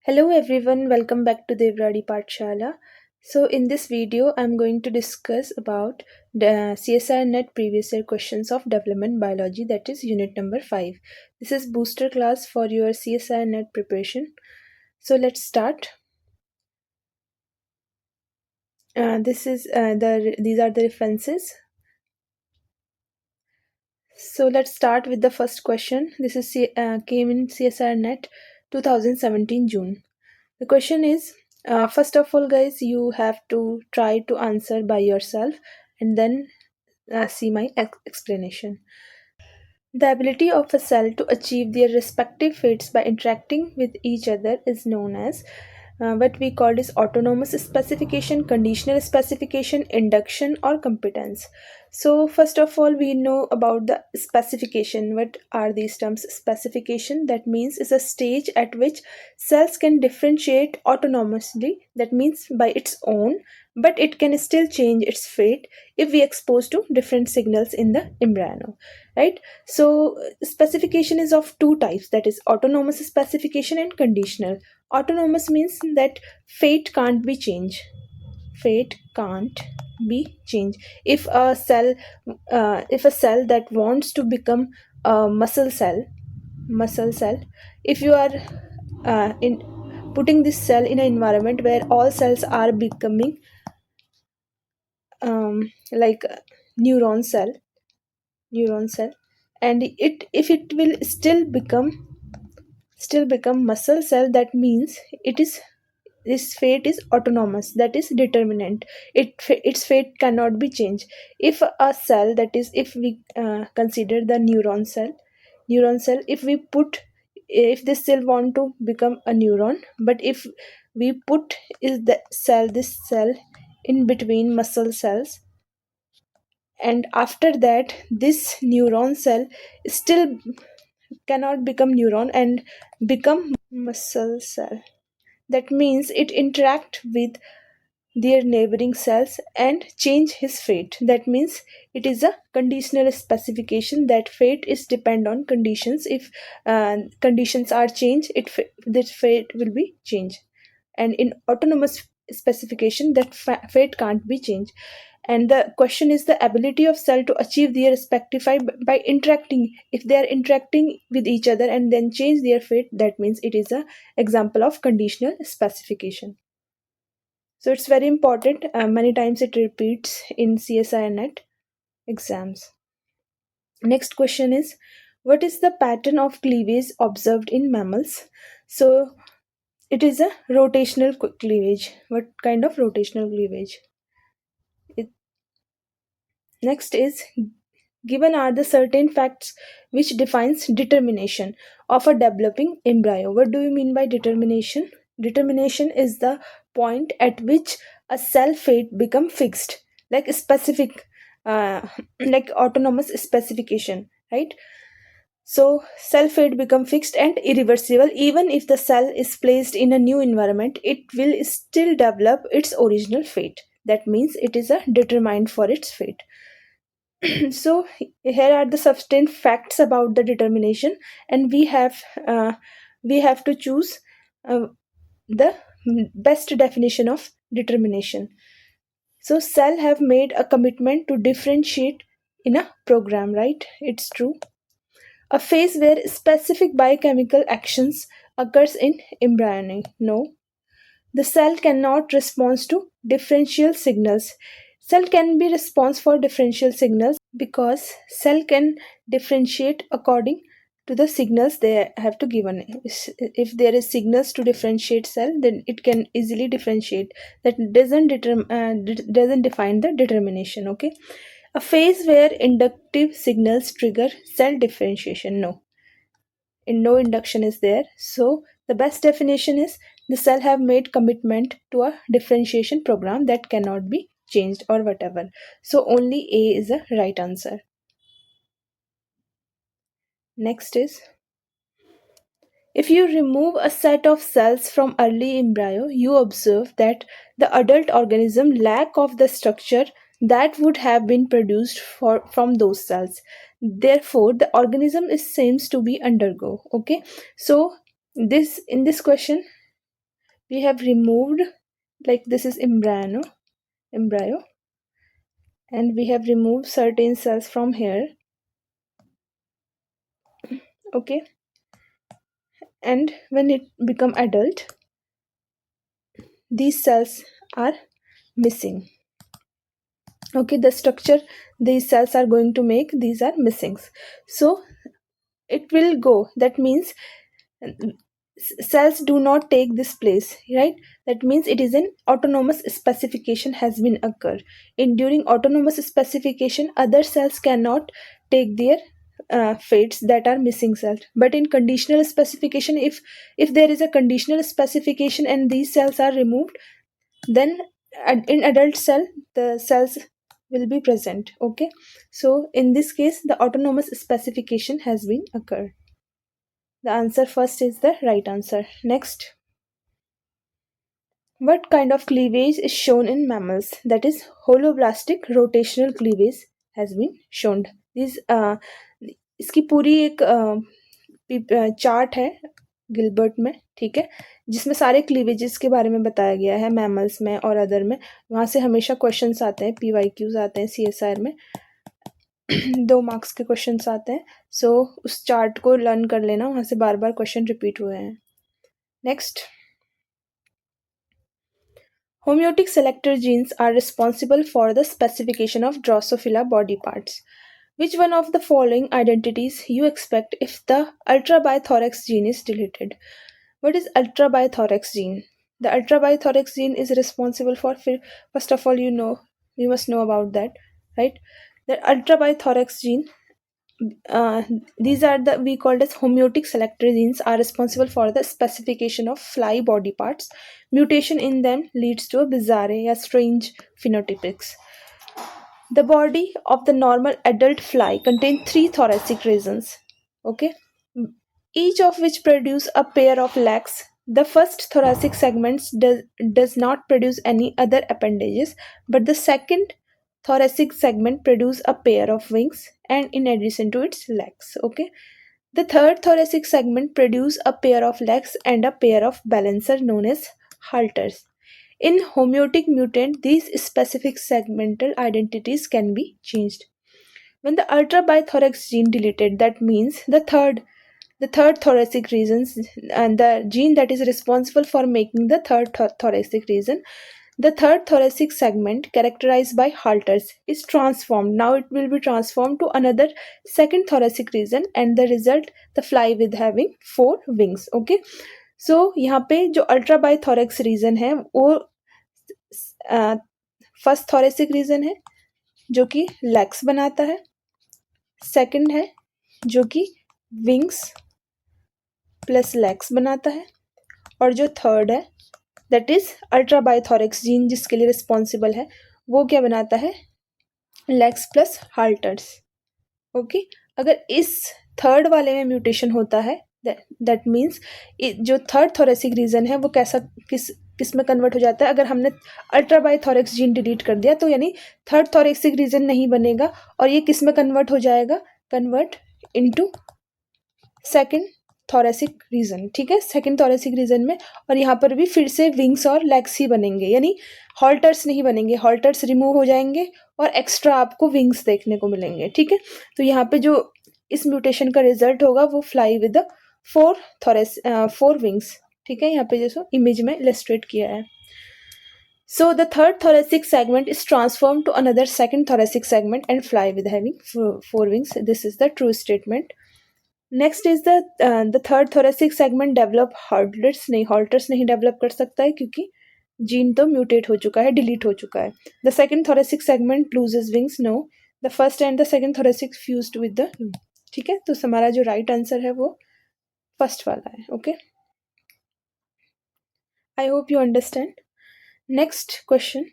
Hello everyone, welcome back to DEORARI PATHSHALA. So in this video, I'm going to discuss about the CSIR NET previous year questions of Development Biology, that is unit number 5. This is booster class for your CSIR NET preparation. So let's start. These are the references. So let's start with the first question. This is came in CSIR NET 2017 June. The question is, first of all, guys, you have to try to answer by yourself and then see my explanation. The ability of a cell to achieve their respective fates by interacting with each other is known as what we call is autonomous specification, conditional specification, induction, or competence. So first of all, we know about the specification. What are these terms? Specification, that means, is a stage at which cells can differentiate autonomously, that means by its own, but it can still change its fate if we expose to different signals in the embryo, right? So specification is of two types, that is autonomous specification and conditional. Autonomous means that fate can't be changed. Fate can't be changed. If a cell that wants to become a muscle cell, if you are in putting this cell in an environment where all cells are becoming like neuron cell, and it if it will still become muscle cell, that means this fate is autonomous, that is determinant. Its fate cannot be changed. If a cell, that is, if we consider the neuron cell, if this cell want to become a neuron, but if we put this cell in between muscle cells, and after that this neuron cell still cannot become neuron and become muscle cell, that means it interact with their neighboring cells and change his fate. That means it is a conditional specification, that fate is depend on conditions. If conditions are changed, this fate will be changed. And in autonomous specification, that fate can't be changed. And the question is the ability of cell to achieve their respective fate by interacting. If they are interacting with each other and then change their fate, that means it is a example of conditional specification. So it's very important. Many times it repeats in CSIR NET exams. Next question is, what is the pattern of cleavage observed in mammals? So it is a rotational cleavage. What kind of rotational cleavage? Next is, given are the certain facts which defines determination of a developing embryo. What do you mean by determination? Determination is the point at which a cell fate become fixed, like specific, like autonomous specification, right? So cell fate become fixed and irreversible. Even if the cell is placed in a new environment, it will still develop its original fate. That means it is a determined for its fate. So here are the substantive facts about the determination, and we have to choose the best definition of determination. So cell have made a commitment to differentiate in a program, right? It's true. A phase where specific biochemical actions occurs in embryonic. No, the cell cannot respond to differential signals. Cell can be response for differential signals because cell can differentiate according to the signals they have to given. If there is signals to differentiate cell, then it can easily differentiate. That doesn't define the determination. Okay, a phase where inductive signals trigger cell differentiation. No, in no induction is there. So the best definition is, the cell have made commitment to a differentiation program that cannot be changed or whatever. So only A is the right answer. Next is, if you remove a set of cells from early embryo, you observe that the adult organism lack of the structure that would have been produced from those cells. Therefore, the organism seems to be undergo. Okay, so in this question, we have removed, like this is embryo, and we have removed certain cells from here. Okay, and when it become adult, these cells are missing. Okay, the structure these cells are going to make, these are missing. So it will go, that means cells do not take this place, right? That means it is an autonomous specification has been occurred. In during autonomous specification, other cells cannot take their fates that are missing cells. But in conditional specification, if there is a conditional specification and these cells are removed, then in adult cell the cells will be present. Okay, so in this case the autonomous specification has been occurred. The answer first is the right answer. Next, what kind of cleavage is shown in mammals? That is holoblastic rotational cleavage has been shown. This इसकी पूरी एक chart है Gilbert में, ठीक है, जिसमें सारे cleavages के बारे में बताया गया है मैमल्स में और अदर में. वहाँ से हमेशा क्वेश्चंस आते हैं, PYQs आते हैं CSIR में. 2 मार्क्स के क्वेश्चंस आते हैं. सो उस चार्ट को लर्न कर लेना, वहाँ से बार बार क्वेश्चन रिपीट हुए हैं. Next, homeotic selector genes are responsible for the specification of Drosophila body parts. Which one of the following identities you expect if the ultrabithorax gene is deleted? What is ultrabithorax gene? The ultrabithorax gene is responsible for, first of all, you must know about that, right? The ultrabithorax gene, these are the we called as homeotic selector genes, are responsible for the specification of fly body parts. Mutation in them leads to a bizarre or strange phenotypics. The body of the normal adult fly contains 3 thoracic regions, okay, each of which produce a pair of legs. The first thoracic segment does not produce any other appendages, but the second thoracic segment produce a pair of wings and in addition to its legs. Okay, the third thoracic segment produce a pair of legs and a pair of balancer known as halters. In homeotic mutant, these specific segmental identities can be changed. When the ultrabithorax gene deleted, that means the third thoracic regions and the gene that is responsible for making the third thoracic region, the third thoracic segment characterized by halters is transformed. Now it will be transformed to another second thoracic region and the result the fly with having 4 wings. Okay, so यहाँ पे जो ultrabithorax region है वो first thoracic region है जो कि legs बनाता है, सेकंड है जो कि wings प्लस legs बनाता है, और जो थर्ड है दैट इज अल्ट्राबाइथोरिक्स जीन जिसके लिए रिस्पॉन्सिबल है वो क्या बनाता है, लेग्स प्लस हाल्टर्स. ओके, अगर इस थर्ड वाले में म्यूटेशन होता है दैट मीन्स जो थर्ड थोरेसिक रीजन है वो कैसा किस में कन्वर्ट हो जाता है. अगर हमने अल्ट्राबाइथोरिक्स जीन डिलीट कर दिया तो यानी थर्ड थोरेसिक रीजन नहीं बनेगा और ये किस में कन्वर्ट हो जाएगा, convert into second thoracic region. ठीक है, सेकंड थोरेसिक रीजन में, और यहाँ पर भी फिर से विंग्स और लेग्स ही बनेंगे, यानी हॉल्टर्स नहीं बनेंगे, हॉल्टर्स रिमूव हो जाएंगे और एक्स्ट्रा आपको विंग्स देखने को मिलेंगे. ठीक है, तो यहाँ पे जो इस म्यूटेशन का रिजल्ट होगा वो फ्लाई विद 4 विंग्स. ठीक है, यहाँ पे जैसे इमेज में इलस्ट्रेट किया है. So the third thoracic segment is transformed to another second thoracic segment and fly with having 4 wings. This is the true statement. Next is the third thoracic segment develop halteres नहीं develop कर सकता है क्योंकि gene तो mutate हो चुका है, delete हो चुका है. The second thoracic segment loses wings, no. The first and the second thoracic fused with the. ठीक है, तो हमारा जो राइट आंसर है वो फर्स्ट वाला है. Okay, I hope you understand. Next question,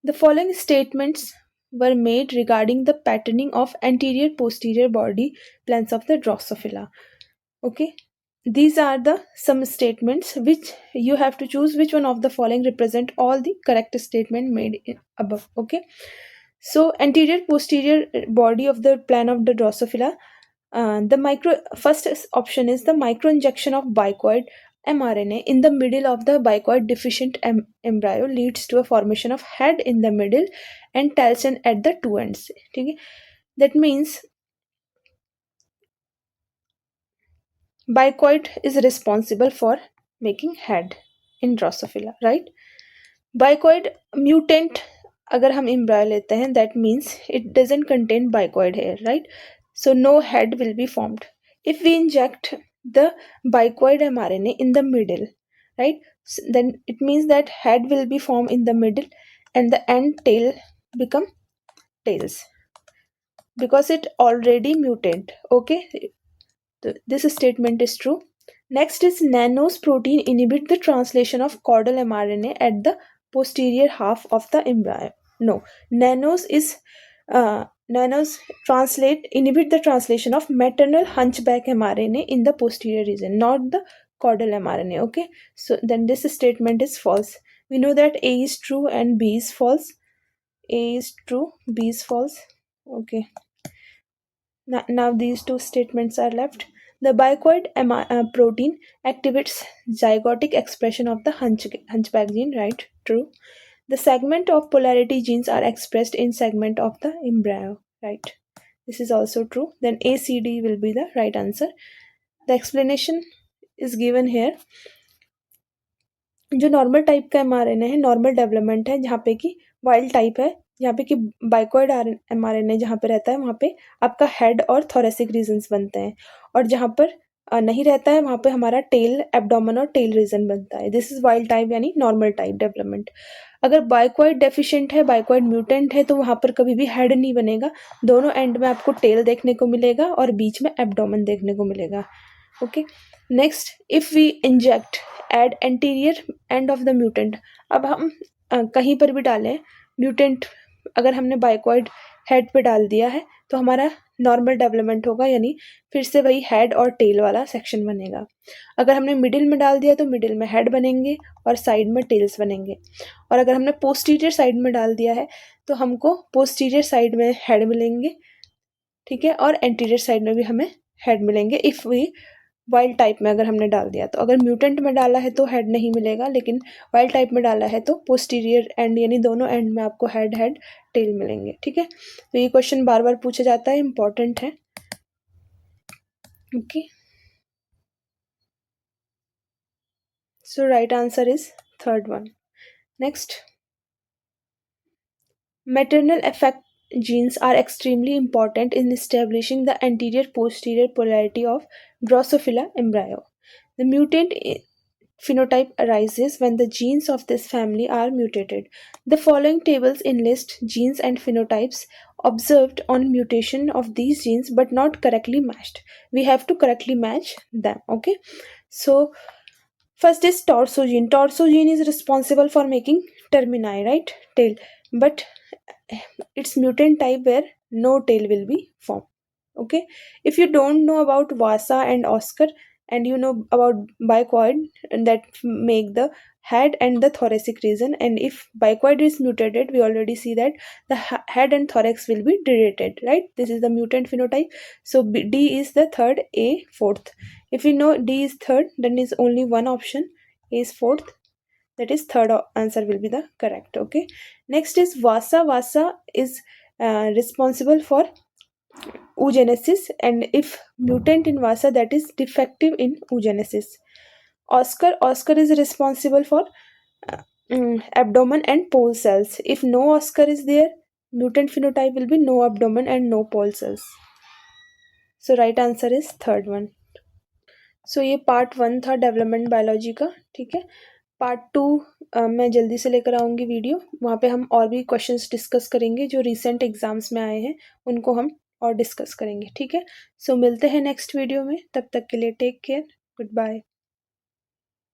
the following statements were made regarding the patterning of anterior posterior body plans of the Drosophila. Okay, these are the some statements which you have to choose which one of the following represent all the correct statement made above. Okay, so anterior posterior body of the plan of the Drosophila, the first option is the micro injection of bicoid mRNA in the middle of the bicoid deficient embryo leads to a formation of head in the middle and telson at the two ends. ठीक है, that means bicoid is responsible for making head in Drosophila, right? Bicoid mutant अगर हम embryo लेते हैं, that means it doesn't contain bicoid here, right? So no head will be formed. If we inject the bicoid mRNA in the middle, right, then it means that head will be formed in the middle and the end tail become tails because it already mutant. Okay, this statement is true. Next is nanos protein inhibit the translation of caudal mRNA at the posterior half of the embryo. No, nanos is nanos inhibit the translation of maternal hunchback mRNA in the posterior region, not the caudal mRNA. Okay, so then this statement is false. We know that A is true and B is false. A is true, B is false. Okay. Now these two statements are left. The bicoid protein activates zygotic expression of the hunchback gene, right? True. The segment of polarity genes are expressed in segment of the embryo, right? This is also true. Then ACD will be the right answer. The explanation is given here. जो normal type का mRNA है, normal development है, जहाँ पे कि wild type है, यहाँ पे कि बाइकॉइड mRNA जहाँ पे रहता है वहाँ पे आपका हेड और थोरेसिक रीजन्स बनते हैं, और जहाँ पर नहीं रहता है वहाँ पे हमारा टेल, एब्डोमेन और टेल रीजन बनता है. दिस इज वाइल्ड टाइप यानी नॉर्मल टाइप डेवलपमेंट. अगर बाइकॉइड डेफिशिएंट है, बाइकॉइड म्यूटेंट है, तो वहाँ पर कभी भी हेड नहीं बनेगा. दोनों एंड में आपको टेल देखने को मिलेगा और बीच में एब्डोमेन देखने को मिलेगा. Okay. Next, if we inject at anterior end of the mutant. अब हम कहीं पर भी डालें म्यूटेंट, अगर हमने बाइकॉइड हेड पे डाल दिया है तो हमारा नॉर्मल डेवलपमेंट होगा, यानी फिर से वही हेड और टेल वाला सेक्शन बनेगा. अगर हमने मिडिल में डाल दिया तो मिडिल में हेड बनेंगे और साइड में टेल्स बनेंगे. और अगर हमने पोस्टीरियर साइड में डाल दिया है तो हमको पोस्टीरियर साइड में हेड मिलेंगे, ठीक है, और एंटीरियर साइड में भी हमें हेड मिलेंगे. इफ़ वी वाइल्ड टाइप में अगर हमने डाल दिया तो. अगर म्यूटेंट में डाला है तो हेड नहीं मिलेगा, लेकिन वाइल्ड टाइप में डाला है तो पोस्टीरियर एंड यानी दोनों एंड में आपको हेड हेड टेल मिलेंगे. ठीक है, तो ये क्वेश्चन बार बार पूछा जाता है, इंपॉर्टेंट है. Okay, so right answer is third one. Next, maternal effect genes are extremely important in establishing the anterior posterior polarity of Drosophila embryo. The mutant phenotype arises when the genes of this family are mutated. The following tables enlist genes and phenotypes observed on mutation of these genes but not correctly matched. We have to correctly match them. Okay, so first is torso gene. Torso gene is responsible for making termini, right, tail, but it's mutant type where no tail will be formed. Okay, if you don't know about Vasa and Oscar and you know about bicoid, and that make the head and the thoracic region, and if bicoid is mutated, we already see that the head and thorax will be deleted, right? This is the mutant phenotype. So D is the third, A fourth. If we know D is third, then is only one option, A is fourth, that is third answer will be the correct. Okay, next is Vasa. Vasa is responsible for oogenesis, and if mutant in Vasa, that is defective in oogenesis. Oscar is responsible for abdomen and pole cells. If no Oscar is there, mutant phenotype will be no abdomen and no pole cells. So right answer is third one. So ये part 1 था development biology का. ठीक है, part 2 मैं जल्दी से लेकर आऊँगी वीडियो. वहाँ पे हम और भी क्वेश्चंस डिस्कस करेंगे जो रिसेंट एग्जाम्स में आए हैं, उनको हम और डिस्कस करेंगे. ठीक है, सो मिलते हैं नेक्स्ट वीडियो में. तब तक के लिए टेक केयर, गुड बाय.